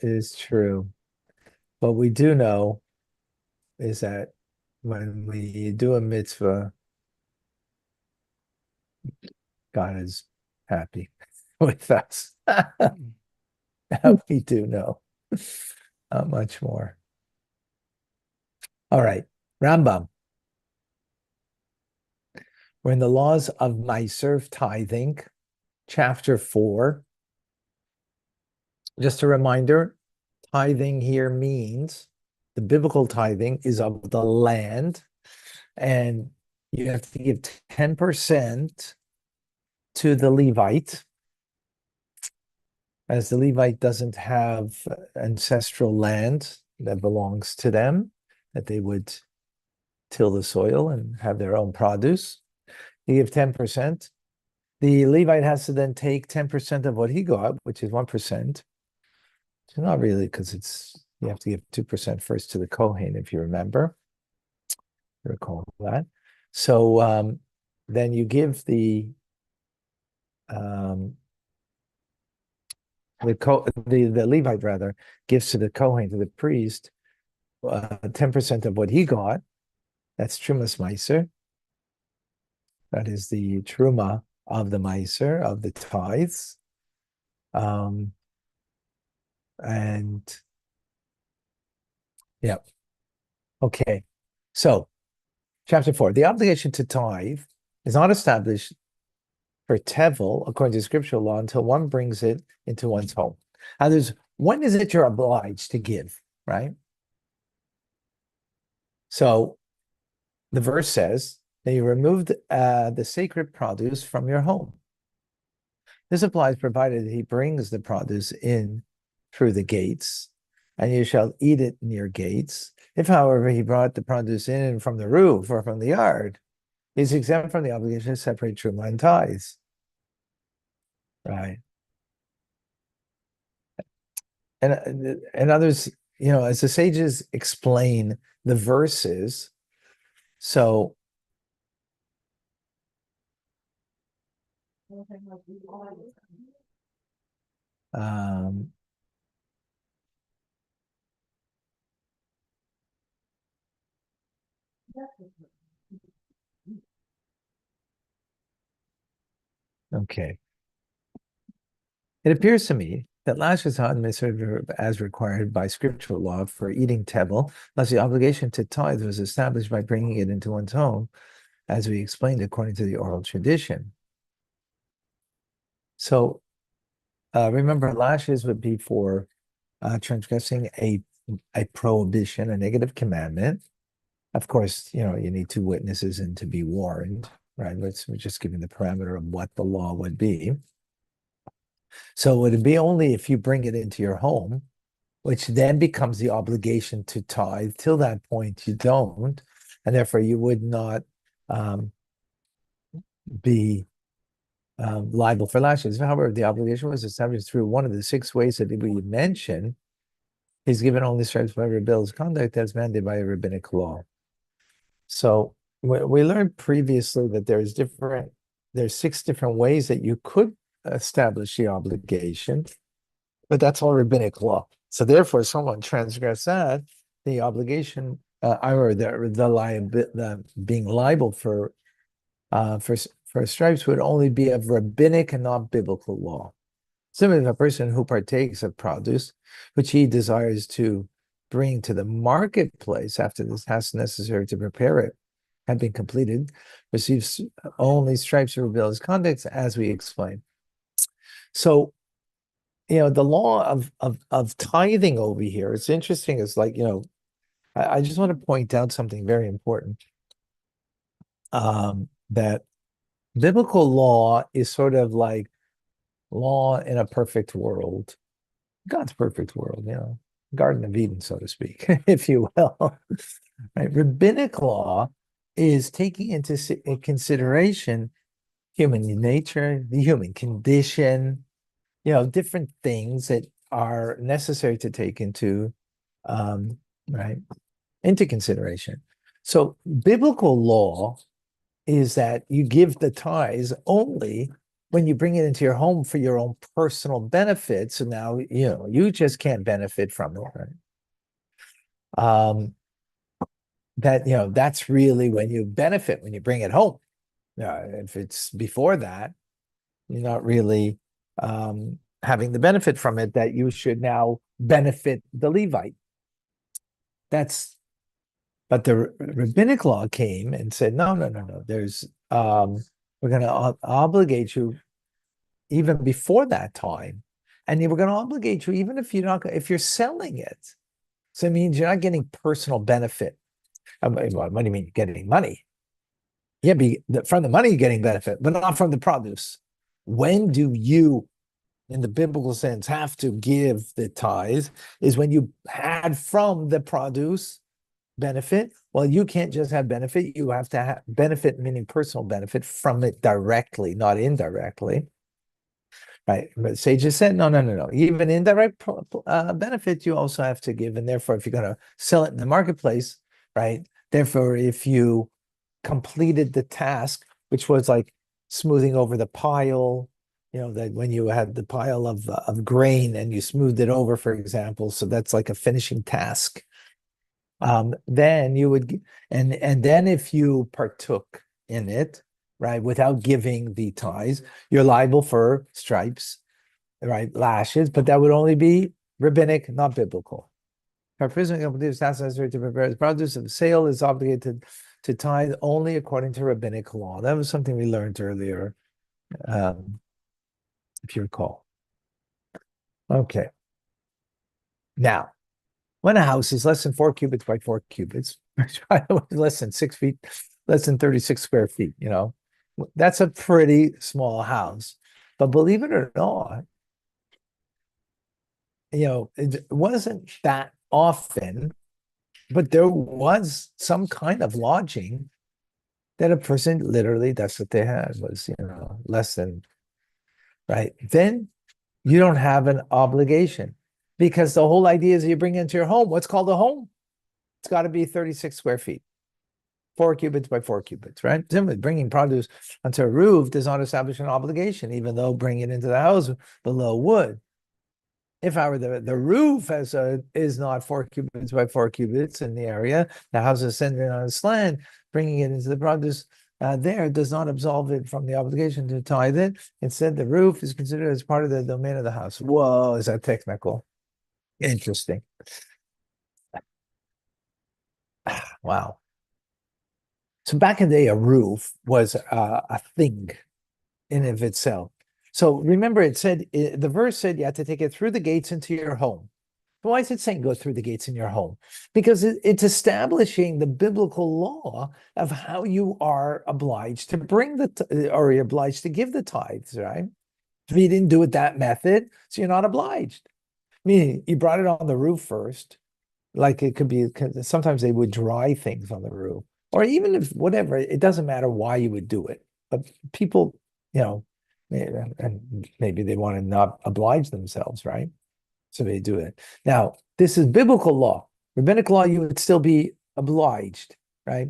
is true. What we do know is that when we do a mitzvah, God is happy with us. We do know. Not much more. All right. Rambam. We're in the laws of Meiser tithing, chapter 4. Just a reminder, tithing here means the biblical tithing is of the land, and you have to give 10% to the Levite, as the Levite doesn't have ancestral land that belongs to them, that they would till the soil and have their own produce. You give 10%. The Levite has to then take 10% of what he got, which is 1%. So not really, because you have to give 2% first to the Kohen, if you remember. Recall that. So then you give the Levite rather gives to the Kohen, to the priest, 10% of what he got. That's Trumas Meiser. That is the Truma of the Meiser, of the tithes. And yeah. Okay. So chapter 4. The obligation to tithe is not established for Tevel, according to scriptural law, until one brings it into one's home. Now, when is it you're obliged to give, right? So the verse says that you removed the sacred produce from your home. This applies provided he brings the produce in through the gates, and you shall eat it in your gates. If, however, he brought the produce in from the roof or from the yard, he's exempt from the obligation to separate truma and tithes. Right. And others, as the sages explain the verses, so um, okay. It appears to me that lash is not administered as required by scriptural law for eating tevel, unless the obligation to tithe was established by bringing it into one's home, as we explained according to the oral tradition. So remember, lashes would be for transgressing a prohibition, a negative commandment. Of course, you need two witnesses and to be warned, right? We're just giving the parameter of what the law would be. So it would be only if you bring it into your home, which then becomes the obligation to tithe. Till that point, you don't, and therefore you would not be liable for lashes. However, the obligation was established through one of the 6 ways that we mentioned. He's given only stripes by rebellious conduct as mandated by a rabbinic law. So we learned previously that there's 6 different ways that you could establish the obligation, but that's all rabbinic law. So therefore, someone transgress that, the obligation or the being liable for stripes would only be of rabbinic and not biblical law. Similarly, a person who partakes of produce, which he desires to bring to the marketplace after this task necessary to prepare it had been completed, receives only stripes for rebellious conduct, as we explained. So, the law of tithing over here, it's interesting. It's like, I just want to point out something very important. That biblical law is sort of like law in a perfect world, God's perfect world, Garden of Eden, so to speak, if you will. Right? Rabbinic law is taking into consideration human nature, the human condition, different things that are necessary to take right, into consideration. So biblical law is that you give the tithes only when you bring it into your home for your own personal benefit, so now you just can't benefit from it, right? That's really when you benefit when you bring it home. If it's before that, you're not really having the benefit from it, that you should now benefit the Levite. But the rabbinic law came and said, no. We're going to obligate you even before that time, and we're going to obligate you even if you're selling it. So it means you're not getting personal benefit. What do you mean getting money? Yeah, from the money you're getting benefit, but not from the produce. When do you, in the biblical sense, have to give the tithe? Is when you had from the produce benefit. Well, you can't just have benefit. You have to have benefit, meaning personal benefit from it directly, not indirectly. Right. But sages said, no. Even indirect benefit, you also have to give. And therefore, if you're going to sell it in the marketplace, right? Therefore, if you completed the task, which was like smoothing over the pile, that when you had the pile of grain and you smoothed it over, for example, so that's like a finishing task. Then you would, and then if you partook in it, right, without giving the tithes, you're liable for stripes, right, lashes, but that would only be rabbinic, not biblical. Our prisoner completes task necessary to prepare the produce of the sale is obligated to tithe only according to rabbinic law. That was something we learned earlier, if you recall. Okay. Now, when a house is less than 4 cubits by 4 cubits, less than 6 feet, less than 36 square feet, that's a pretty small house. But believe it or not, it wasn't that often, but there was some kind of lodging that a person literally, that's what they had, was, less than, right? Then you don't have an obligation, because the whole idea is you bring it into your home. What's called a home? It's got to be 36 square feet, 4 cubits by 4 cubits, right? Simply bringing produce onto a roof does not establish an obligation, even though bringing it into the house below would. If I were the roof is not 4 cubits by 4 cubits in the area, the house is centered on a slant, bringing it into the produce there does not absolve it from the obligation to tithe it. Instead, the roof is considered as part of the domain of the house. Whoa, is that technical? Interesting. Wow. So back in the day, a roof was a thing in of itself. So remember, the verse said you have to take it through the gates into your home. Why is it saying go through the gates in your home? Because it's establishing the biblical law of how you are obliged to bring or you're obliged to give the tithes, right? If you didn't do it that method, so you're not obliged. Meaning you brought it on the roof first, like it could be, sometimes they would dry things on the roof, or even if whatever, it doesn't matter why you would do it. But people, and maybe they want to not oblige themselves, right? So they do it. Now, this is biblical law. Rabbinic law, you would still be obliged, right?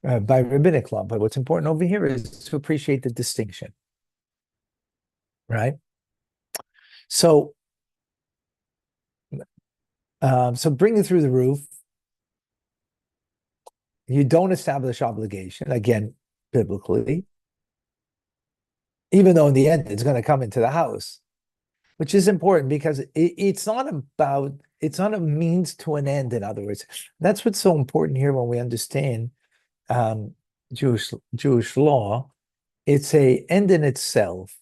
By rabbinic law. But what's important over here is to appreciate the distinction, right? So, bring it through the roof. You don't establish obligation, again, biblically, even though in the end it's going to come into the house, which is important because it's not a means to an end. In other words, that's what's so important here when we understand Jewish law. It's a end in itself.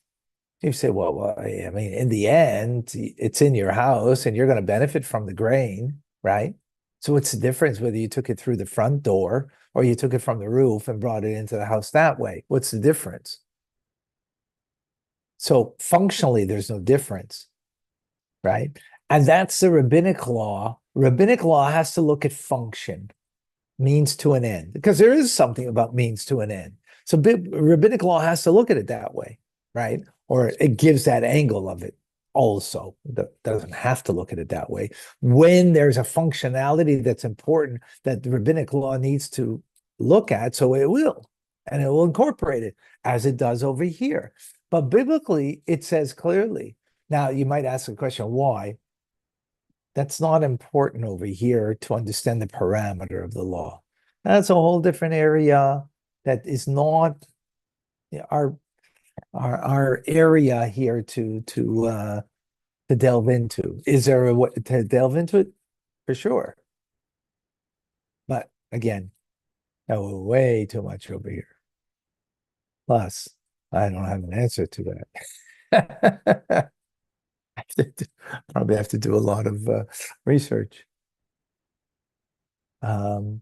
You say, well, I mean, in the end, it's in your house and you're going to benefit from the grain, right? So what's the difference whether you took it through the front door or you took it from the roof and brought it into the house that way? What's the difference? So functionally, there's no difference, right? And that's the rabbinic law. Rabbinic law has to look at function, means to an end, because there is something about means to an end. So rabbinic law has to look at it that way, right? Or it gives that angle of it also. That doesn't have to look at it that way. When there's a functionality that's important that the rabbinic law needs to look at, so it will, and it will incorporate it as it does over here. But biblically, it says clearly. Now, you might ask the question, why? That's not important over here to understand the parameter of the law. That's a whole different area that is not our our area here to delve into. Is there a way to delve into it? For sure. But again, that was way too much over here. Plus, I don't have an answer to that. Probably have to do a lot of research. In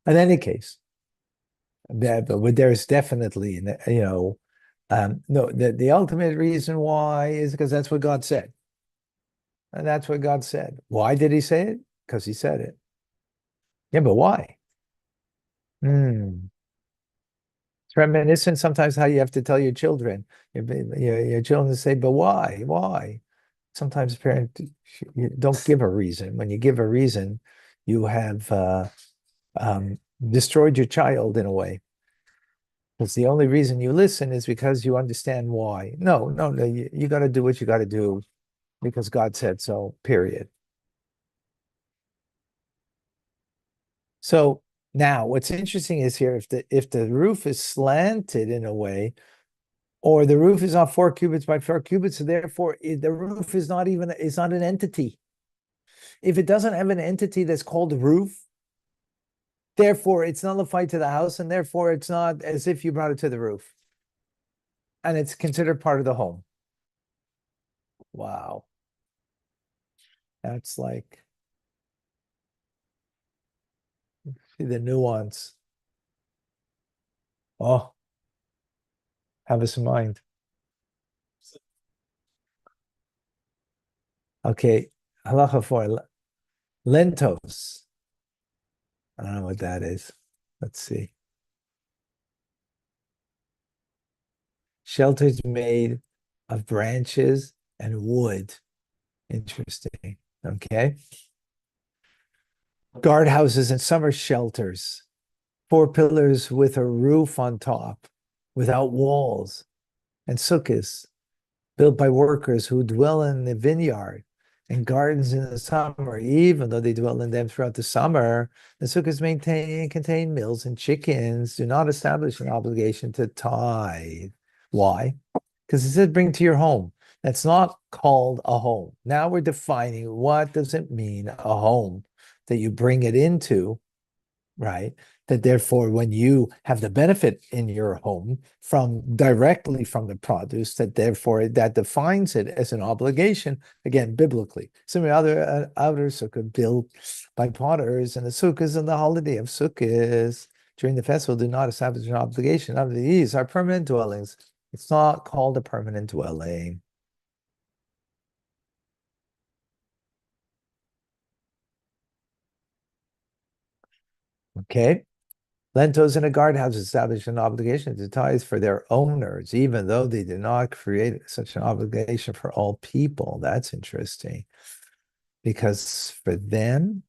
any case, but there's definitely, no, the ultimate reason why is because that's what God said. And that's what God said. Why did he say it? Because he said it. Yeah, but why? It's reminiscent sometimes how you have to tell your children. Your children say, but why? Why? Sometimes parents, you don't give a reason. When you give a reason, you have destroyed your child in a way. Because the only reason you listen is because you understand why. No, no, no. You got to do what you got to do because God said so, period. So now what's interesting is here, if the roof is slanted in a way, or the roof is not 4 cubits by 4 cubits, so therefore the roof is not even, it's not an entity. If it doesn't have an entity that's called roof, therefore it's nullified to the house, and therefore it's not as if you brought it to the roof. And it's considered part of the home. Wow. That's like, see the nuance. Oh, have us in mind. Okay, halacha 4, lentos. I don't know what that is. Let's see. Shelters made of branches and wood. Interesting. Okay. Guardhouses and summer shelters. 4 pillars with a roof on top, without walls, and sukkahs built by workers who dwell in the vineyard and gardens in the summer, even though they dwell in them throughout the summer. The sukkahs contain mills and chickens, do not establish an obligation to tithe. Why? Because it says bring to your home. That's not called a home. Now we're defining what does it mean, a home that you bring it into, right? That therefore, when you have the benefit in your home from directly from the produce, that therefore that defines it as an obligation, again, biblically. Some other sukkah built by potters, and the sukkahs and the holiday of sukkahs during the festival do not establish an obligation. None of these are permanent dwellings. It's not called a permanent dwelling. Okay. Lentos in a guardhouse establish an obligation to tithe for their owners, even though they did not create such an obligation for all people. That's interesting. Because for them,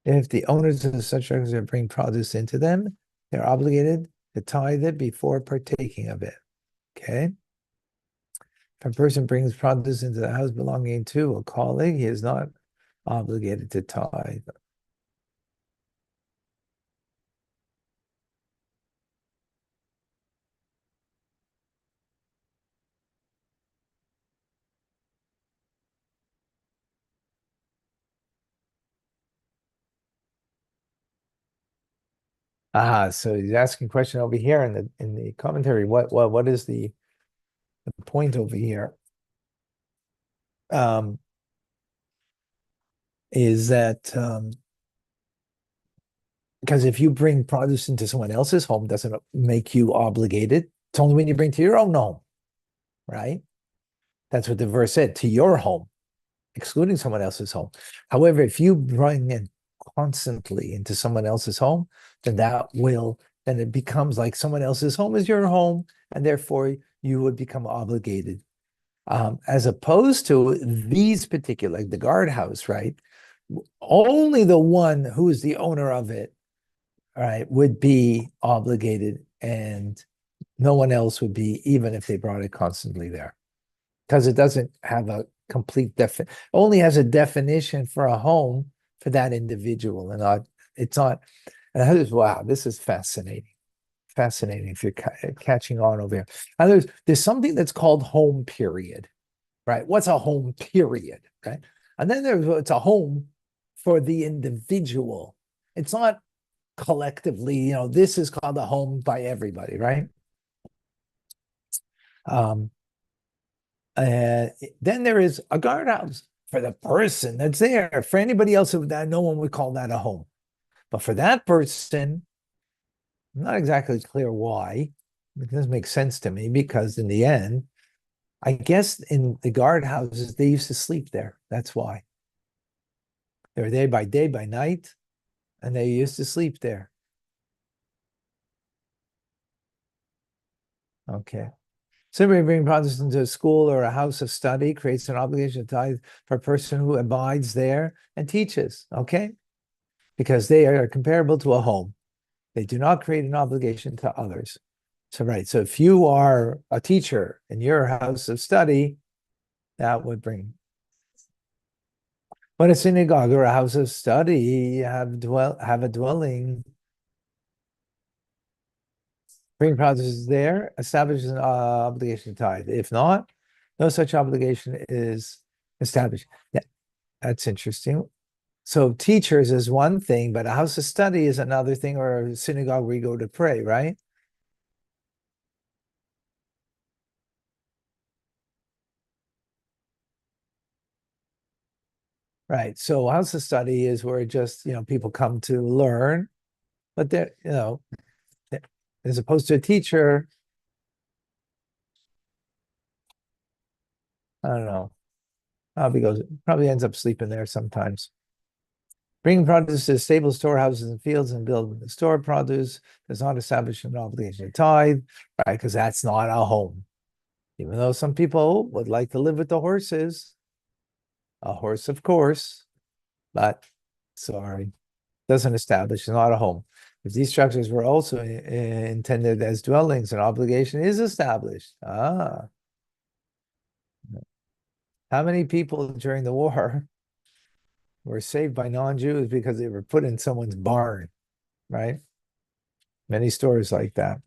if the owners of such structures bring produce into them, they're obligated to tithe it before partaking of it. Okay. If a person brings produce into the house belonging to a colleague, he is not obligated to tithe. So he's asking a question over here in the commentary. What is the point over here? Is that because if you bring produce into someone else's home, doesn't make you obligated. It's only when you bring to your own home, right? That's what the verse said, to your home, excluding someone else's home. However, if you bring in constantly into someone else's home, then it becomes like someone else's home is your home, and therefore you would become obligated. As opposed to these particular, like the guardhouse, right? Only the one who is the owner of it, right, would be obligated, and No one else would be, even if they brought it constantly there, because it doesn't have a complete only has a definition for a home for that individual, and not it's not. And wow, this is fascinating. Fascinating if you're catching on over here. Now, there's something that's called home period, right? What's a home period, right? And then it's a home for the individual. It's not collectively, this is called a home by everybody, right? Then there is a guardhouse for the person that's there. For anybody else, that no one would call that a home. But for that person, I'm not exactly clear why. It doesn't make sense to me because in the end, I guess in the guardhouses, they used to sleep there. That's why. They were there by day, by night, and they used to sleep there. Okay. Similarly, bringing Protestants into a school or a house of study creates an obligation to tithe for a person who abides there and teaches, okay? Because they are comparable to a home. They do not create an obligation to others. So, right. So if you are a teacher in your house of study, that would bring. When a synagogue or a house of study have a dwelling, bring Protestants there, establishes an obligation to tithe. If not, no such obligation is established. Yeah, that's interesting. So teachers is one thing, but a house of study is another thing, or a synagogue where you go to pray, right? Right. So house of study is where just, people come to learn, but they're, as opposed to a teacher, I don't know. Probably ends up sleeping there sometimes. Bringing produce to stable storehouses and fields and build store produce does not establish an obligation to tithe, right? Because that's not a home. Even though some people would like to live with the horses, a horse, of course, but sorry, doesn't establish, not a home. If these structures were also intended as dwellings, an obligation is established. How many people during the war were saved by non-Jews because they were put in someone's barn, right? Many stories like that.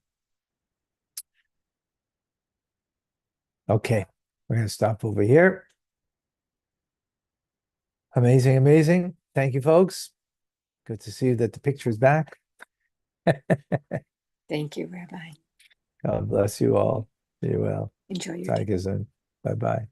Okay, we're going to stop over here. Amazing, amazing. Thank you, folks. Good to see that the picture's back. Thank you, Rabbi. God bless you all. Be well. Enjoy your day. Bye-bye.